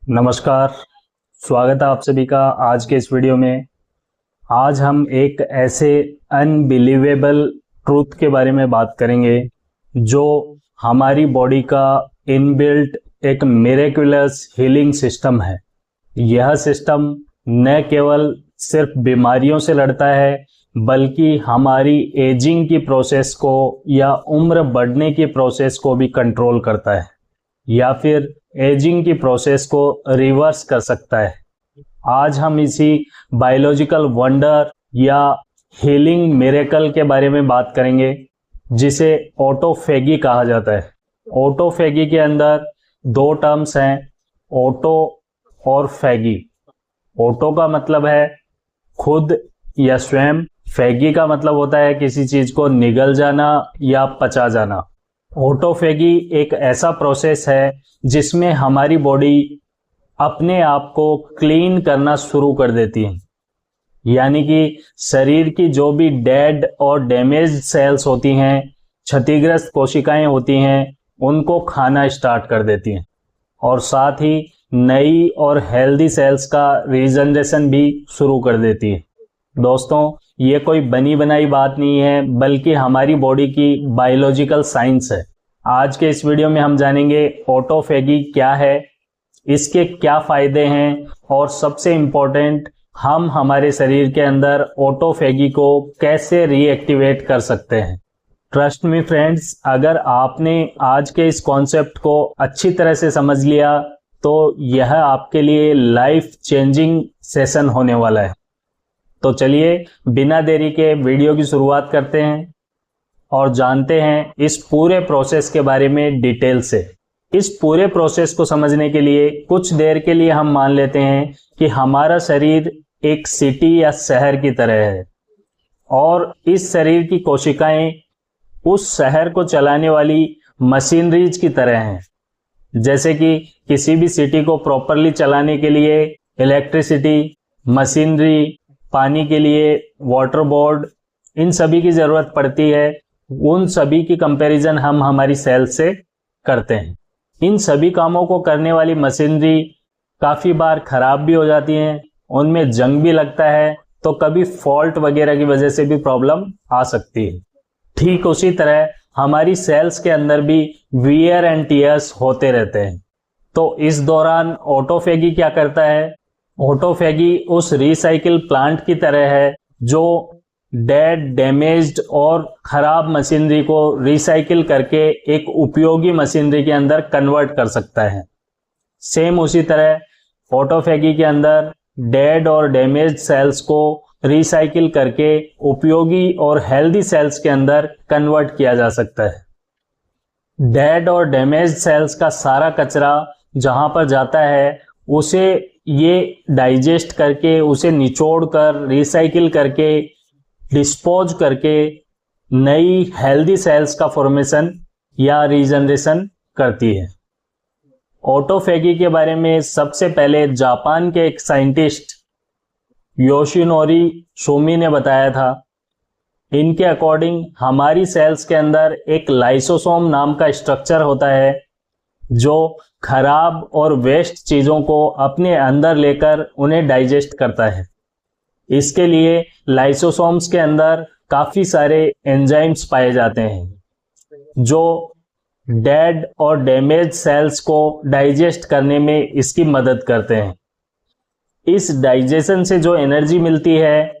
नमस्कार, स्वागत है आप सभी का आज के इस वीडियो में। आज हम एक ऐसे अनबिलीवेबल ट्रूथ के बारे में बात करेंगे जो हमारी बॉडी का इनबिल्ट एक मिरेकुलस हीलिंग सिस्टम है। यह सिस्टम न केवल सिर्फ बीमारियों से लड़ता है बल्कि हमारी एजिंग की प्रोसेस को या उम्र बढ़ने की प्रोसेस को भी कंट्रोल करता है या फिर एजिंग की प्रोसेस को रिवर्स कर सकता है। आज हम इसी बायोलॉजिकल वंडर या हीलिंग मिरेकल के बारे में बात करेंगे जिसे ऑटोफेगी कहा जाता है। ऑटोफेगी के अंदर दो टर्म्स हैं, ऑटो और फैगी। ऑटो का मतलब है खुद या स्वयं, फैगी का मतलब होता है किसी चीज को निगल जाना या पचा जाना। ऑटोफेगी एक ऐसा प्रोसेस है जिसमें हमारी बॉडी अपने आप को क्लीन करना शुरू कर देती है, यानी कि शरीर की जो भी डेड और डैमेज्ड सेल्स होती हैं, क्षतिग्रस्त कोशिकाएं होती हैं, उनको खाना स्टार्ट कर देती हैं और साथ ही नई और हेल्दी सेल्स का रीजनरेशन भी शुरू कर देती है। दोस्तों, ये कोई बनी बनाई बात नहीं है बल्कि हमारी बॉडी की बायोलॉजिकल साइंस है। आज के इस वीडियो में हम जानेंगे ऑटोफेगी क्या है, इसके क्या फायदे हैं और सबसे इम्पोर्टेंट हम हमारे शरीर के अंदर ऑटोफेगी को कैसे रीएक्टिवेट कर सकते हैं। ट्रस्ट मी फ्रेंड्स, अगर आपने आज के इस कॉन्सेप्ट को अच्छी तरह से समझ लिया तो यह आपके लिए लाइफ चेंजिंग सेशन होने वाला है। तो चलिए बिना देरी के वीडियो की शुरुआत करते हैं और जानते हैं इस पूरे प्रोसेस के बारे में डिटेल से। इस पूरे प्रोसेस को समझने के लिए कुछ देर के लिए हम मान लेते हैं कि हमारा शरीर एक सिटी या शहर की तरह है और इस शरीर की कोशिकाएं उस शहर को चलाने वाली मशीनरीज की तरह हैं। जैसे कि किसी भी सिटी को प्रॉपरली चलाने के लिए इलेक्ट्रिसिटी, मशीनरी, पानी के लिए वाटर बोर्ड, इन सभी की जरूरत पड़ती है। उन सभी की कंपैरिजन हम हमारी सेल से करते हैं। इन सभी कामों को करने वाली मशीनरी काफी बार खराब भी हो जाती हैं, उनमें जंग भी लगता है, तो कभी फॉल्ट वगैरह की वजह से भी प्रॉब्लम आ सकती है। ठीक उसी तरह हमारी सेल्स के अंदर भी वियर एंड टियर्स होते रहते हैं। तो इस दौरान ऑटोफेगी क्या करता है? ऑटोफेगी उस रिसाइकिल प्लांट की तरह है जो डेड, डैमेज्ड और खराब मशीनरी को रिसाइकिल करके एक उपयोगी मशीनरी के अंदर कन्वर्ट कर सकता है। सेम उसी तरह ऑटोफेगी के अंदर डेड और डैमेज्ड सेल्स को रिसाइकिल करके उपयोगी और हेल्दी सेल्स के अंदर कन्वर्ट किया जा सकता है। डेड और डैमेज्ड सेल्स का सारा कचरा जहां पर जाता है उसे ये डाइजेस्ट करके, उसे निचोड़ कर, रिसाइकिल करके, डिस्पोज करके नई हेल्दी सेल्स का फॉर्मेशन या रीजनरेशन करती है। ऑटोफेगी के बारे में सबसे पहले जापान के एक साइंटिस्ट योशिनोरी सुमी ने बताया था। इनके अकॉर्डिंग हमारी सेल्स के अंदर एक लाइसोसोम नाम का स्ट्रक्चर होता है जो खराब और वेस्ट चीजों को अपने अंदर लेकर उन्हें डाइजेस्ट करता है। इसके लिए लाइसोसोम्स के अंदर काफी सारे एंजाइम्स पाए जाते हैं जो डेड और डैमेज सेल्स को डाइजेस्ट करने में इसकी मदद करते हैं। इस डाइजेशन से जो एनर्जी मिलती है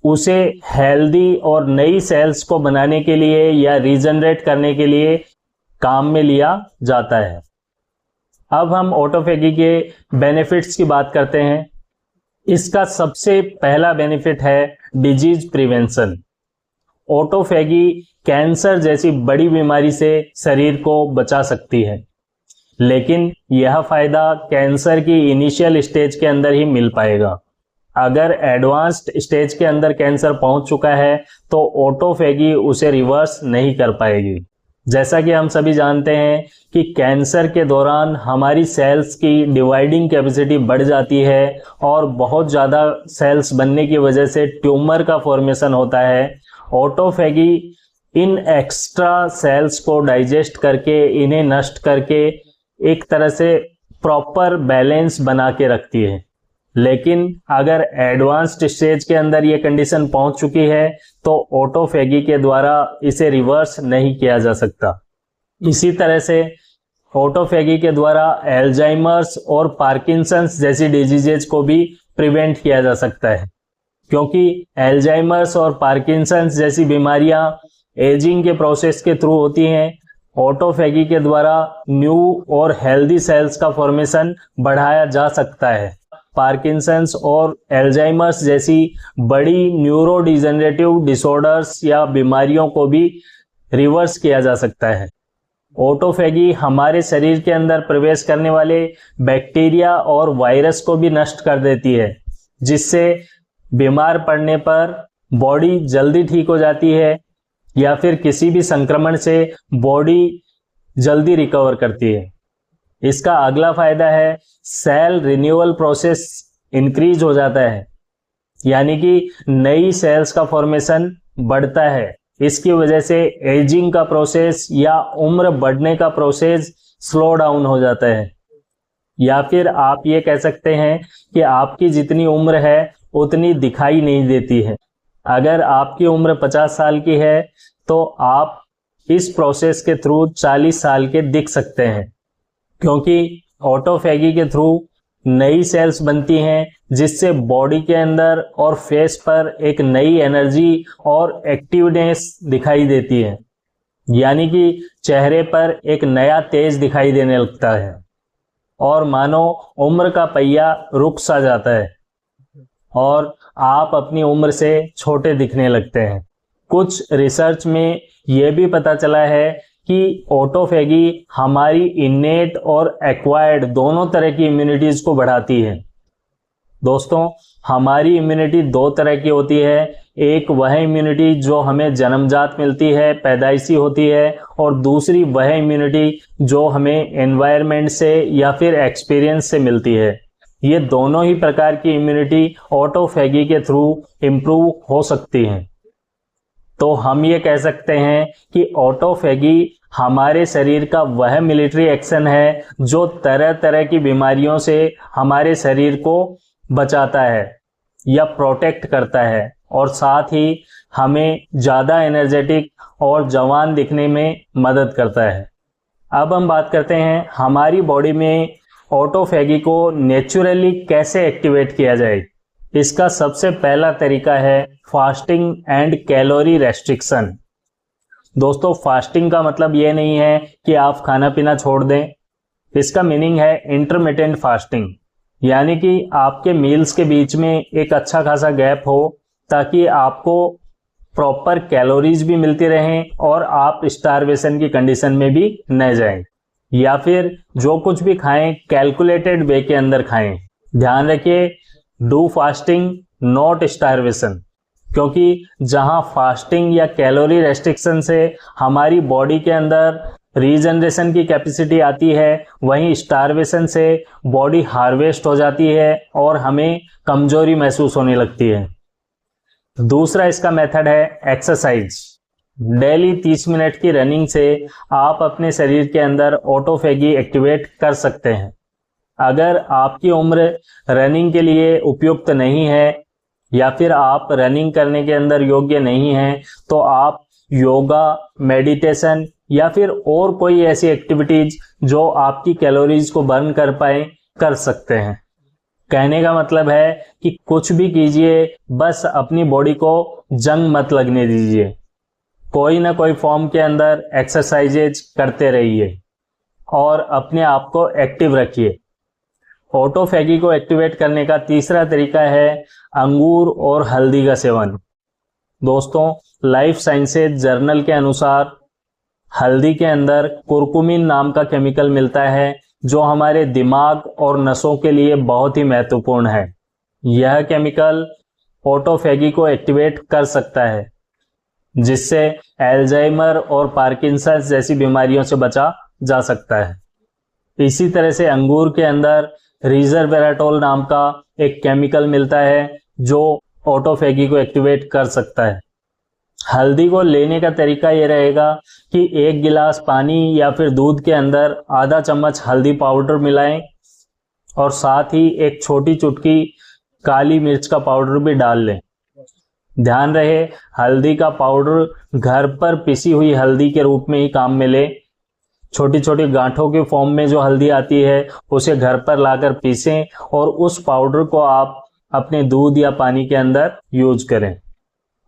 उसे हेल्दी और नई सेल्स को बनाने के लिए या रीजनरेट करने के लिए काम में लिया जाता है। अब हम ऑटोफेगी के बेनिफिट्स की बात करते हैं। इसका सबसे पहला बेनिफिट है डिजीज प्रिवेंशन। ऑटोफेगी कैंसर जैसी बड़ी बीमारी से शरीर को बचा सकती है, लेकिन यह फायदा कैंसर की इनिशियल स्टेज के अंदर ही मिल पाएगा। अगर एडवांस्ड स्टेज के अंदर कैंसर पहुंच चुका है तो ऑटोफेगी उसे रिवर्स नहीं कर पाएगी। जैसा कि हम सभी जानते हैं कि कैंसर के दौरान हमारी सेल्स की डिवाइडिंग कैपेसिटी बढ़ जाती है और बहुत ज़्यादा सेल्स बनने की वजह से ट्यूमर का फॉर्मेशन होता है। ऑटोफेगी इन एक्स्ट्रा सेल्स को डाइजेस्ट करके, इन्हें नष्ट करके एक तरह से प्रॉपर बैलेंस बना के रखती है। लेकिन अगर एडवांस्ड स्टेज के अंदर ये कंडीशन पहुंच चुकी है तो ऑटोफेगी के द्वारा इसे रिवर्स नहीं किया जा सकता। इसी तरह से ऑटोफेगी के द्वारा एल्जाइमर्स और पार्किंसंस जैसी डिजीजेज को भी प्रिवेंट किया जा सकता है, क्योंकि एल्जाइमर्स और पार्किंसंस जैसी बीमारियां एजिंग के प्रोसेस के थ्रू होती हैं। ऑटोफेगी के द्वारा न्यू और हेल्दी सेल्स का फॉर्मेशन बढ़ाया जा सकता है। पार्किंसंस और एल्जाइमर्स जैसी बड़ी न्यूरो डिजेनरेटिव डिसऑर्डर्स या बीमारियों को भी रिवर्स किया जा सकता है। ऑटोफेगी हमारे शरीर के अंदर प्रवेश करने वाले बैक्टीरिया और वायरस को भी नष्ट कर देती है, जिससे बीमार पड़ने पर बॉडी जल्दी ठीक हो जाती है या फिर किसी भी संक्रमण से बॉडी जल्दी रिकवर करती है। इसका अगला फायदा है सेल रिन्यूअल प्रोसेस इंक्रीज हो जाता है, यानी कि नई सेल्स का फॉर्मेशन बढ़ता है। इसकी वजह से एजिंग का प्रोसेस या उम्र बढ़ने का प्रोसेस स्लो डाउन हो जाता है। या फिर आप ये कह सकते हैं कि आपकी जितनी उम्र है उतनी दिखाई नहीं देती है। अगर आपकी उम्र 50 साल की है तो आप इस प्रोसेस के थ्रू 40 साल के दिख सकते हैं, क्योंकि ऑटोफेगी के थ्रू नई सेल्स बनती हैं, जिससे बॉडी के अंदर और फेस पर एक नई एनर्जी और एक्टिवनेस दिखाई देती है, यानी कि चेहरे पर एक नया तेज दिखाई देने लगता है और मानो उम्र का पहिया रुक सा जाता है और आप अपनी उम्र से छोटे दिखने लगते हैं। कुछ रिसर्च में यह भी पता चला है कि ऑटोफेगी हमारी इनेट और एक्वायर्ड दोनों तरह की इम्यूनिटीज को बढ़ाती है। दोस्तों, हमारी इम्यूनिटी दो तरह की होती है। एक वह इम्यूनिटी जो हमें जन्मजात मिलती है, पैदाइशी होती है, और दूसरी वह इम्यूनिटी जो हमें एनवायरनमेंट से या फिर एक्सपीरियंस से मिलती है। ये दोनों ही प्रकार की इम्यूनिटी ऑटोफेगी के थ्रू इम्प्रूव हो सकती हैं। तो हम ये कह सकते हैं कि ऑटोफेगी हमारे शरीर का वह मिलिट्री एक्शन है जो तरह तरह की बीमारियों से हमारे शरीर को बचाता है या प्रोटेक्ट करता है, और साथ ही हमें ज़्यादा एनर्जेटिक और जवान दिखने में मदद करता है। अब हम बात करते हैं हमारी बॉडी में ऑटोफेगी को नेचुरली कैसे एक्टिवेट किया जाए। इसका सबसे पहला तरीका है फास्टिंग एंड कैलोरी रेस्ट्रिक्शन। दोस्तों, फास्टिंग का मतलब ये नहीं है कि आप खाना पीना छोड़ दें। इसका मीनिंग है इंटरमिटेंट फास्टिंग, यानी कि आपके मील्स के बीच में एक अच्छा खासा गैप हो ताकि आपको प्रॉपर कैलोरीज भी मिलती रहें और आप स्टारवेशन की कंडीशन में भी न जाएं। या फिर जो कुछ भी खाएं कैलकुलेटेड वे के अंदर खाएं। ध्यान रखिए, डू फास्टिंग नॉट स्टारवेशन, क्योंकि जहां फास्टिंग या कैलोरी रेस्ट्रिक्शन से हमारी बॉडी के अंदर रीजनरेशन की कैपेसिटी आती है, वहीं स्टारवेशन से बॉडी हार्वेस्ट हो जाती है और हमें कमजोरी महसूस होने लगती है। दूसरा इसका मेथड है एक्सरसाइज। डेली 30 मिनट की रनिंग से आप अपने शरीर के अंदर ऑटोफेगी एक्टिवेट कर सकते हैं। अगर आपकी उम्र रनिंग के लिए उपयुक्त नहीं है या फिर आप रनिंग करने के अंदर योग्य नहीं हैं, तो आप योगा, मेडिटेशन या फिर और कोई ऐसी एक्टिविटीज जो आपकी कैलोरीज को बर्न कर पाए कर सकते हैं। कहने का मतलब है कि कुछ भी कीजिए, बस अपनी बॉडी को जंग मत लगने दीजिए। कोई ना कोई फॉर्म के अंदर एक्सरसाइजेज करते रहिए और अपने आप को एक्टिव रखिए। ऑटोफेगी को एक्टिवेट करने का तीसरा तरीका है अंगूर और हल्दी का सेवन। दोस्तों, लाइफ साइंसेज जर्नल के अनुसार हल्दी के अंदर कुरकुमिन नाम का केमिकल मिलता है जो हमारे दिमाग और नसों के लिए बहुत ही महत्वपूर्ण है। यह केमिकल ऑटोफेगी को एक्टिवेट कर सकता है, जिससे एल्जाइमर और पार्किंसंस जैसी बीमारियों से बचा जा सकता है। इसी तरह से अंगूर के अंदर रिजर्वेराटोल नाम का एक केमिकल मिलता है जो ऑटोफेगी को एक्टिवेट कर सकता है। हल्दी को लेने का तरीका ये रहेगा कि 1 गिलास पानी या फिर दूध के अंदर आधा चम्मच हल्दी पाउडर मिलाएं और साथ ही एक छोटी चुटकी काली मिर्च का पाउडर भी डाल लें। ध्यान रहे हल्दी का पाउडर घर पर पिसी हुई हल्दी के रूप में ही काम में ले। छोटी छोटी गांठों के फॉर्म में जो हल्दी आती है उसे घर पर लाकर पीसें और उस पाउडर को आप अपने दूध या पानी के अंदर यूज करें।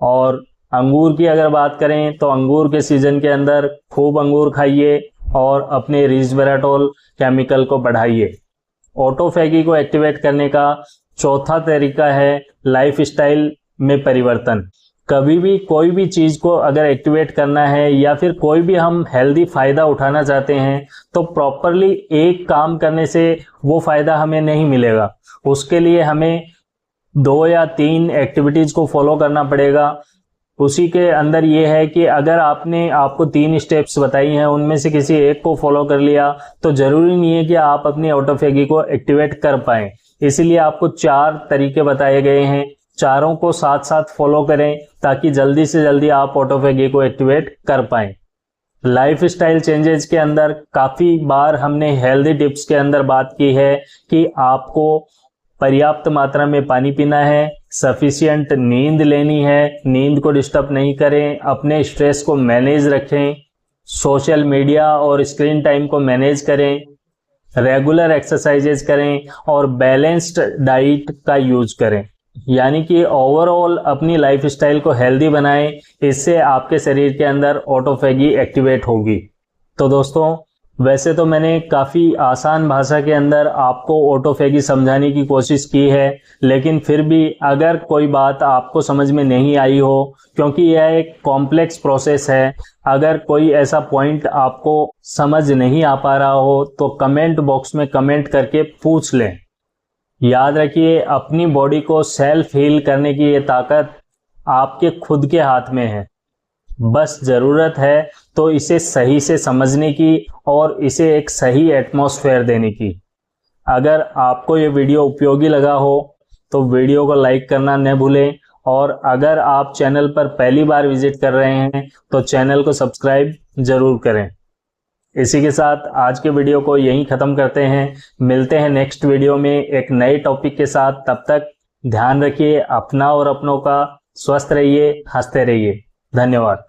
और अंगूर की अगर बात करें तो अंगूर के सीजन के अंदर खूब अंगूर खाइए और अपने रिस्वेराट्रोल केमिकल को बढ़ाइए। ऑटोफेगी को एक्टिवेट करने का चौथा तरीका है लाइफस्टाइल में परिवर्तन। कभी भी कोई भी चीज को अगर एक्टिवेट करना है या फिर कोई भी हम हेल्दी फायदा उठाना चाहते हैं तो प्रॉपरली एक काम करने से वो फायदा हमें नहीं मिलेगा। उसके लिए हमें 2 या 3 एक्टिविटीज को फॉलो करना पड़ेगा। उसी के अंदर ये है कि अगर आपने आपको 3 स्टेप्स बताई हैं उनमें से किसी एक को फॉलो कर लिया तो जरूरी नहीं है कि आप अपनी ऑटोफेगी को एक्टिवेट कर पाएं। इसीलिए आपको 4 तरीके बताए गए हैं, चारों को साथ साथ फॉलो करें ताकि जल्दी से जल्दी आप ऑटोफेगी को एक्टिवेट कर पाएं। लाइफस्टाइल चेंजेस के अंदर काफी बार हमने हेल्दी टिप्स के अंदर बात की है कि आपको पर्याप्त मात्रा में पानी पीना है, सफिशिएंट नींद लेनी है, नींद को डिस्टर्ब नहीं करें, अपने स्ट्रेस को मैनेज रखें, सोशल मीडिया और स्क्रीन टाइम को मैनेज करें, रेगुलर एक्सरसाइजेज करें और बैलेंस्ड डाइट का यूज करें। यानी कि ओवरऑल अपनी लाइफस्टाइल को हेल्दी बनाएं, इससे आपके शरीर के अंदर ऑटोफेगी एक्टिवेट होगी। तो दोस्तों वैसे तो मैंने काफ़ी आसान भाषा के अंदर आपको ऑटोफेगी समझाने की कोशिश की है, लेकिन फिर भी अगर कोई बात आपको समझ में नहीं आई हो, क्योंकि यह एक कॉम्प्लेक्स प्रोसेस है, अगर कोई ऐसा पॉइंट आपको समझ नहीं आ पा रहा हो तो कमेंट बॉक्स में कमेंट करके पूछ लें। याद रखिए अपनी बॉडी को सेल्फ हील करने की ये ताकत आपके खुद के हाथ में है, बस ज़रूरत है तो इसे सही से समझने की और इसे एक सही एटमॉस्फेयर देने की। अगर आपको ये वीडियो उपयोगी लगा हो तो वीडियो को लाइक करना न भूलें और अगर आप चैनल पर पहली बार विजिट कर रहे हैं तो चैनल को सब्सक्राइब जरूर करें। इसी के साथ आज के वीडियो को यहीं ख़त्म करते हैं। मिलते हैं नेक्स्ट वीडियो में एक नए टॉपिक के साथ। तब तक ध्यान रखिए अपना और अपनों का, स्वस्थ रहिए, हंसते रहिए। धन्यवाद।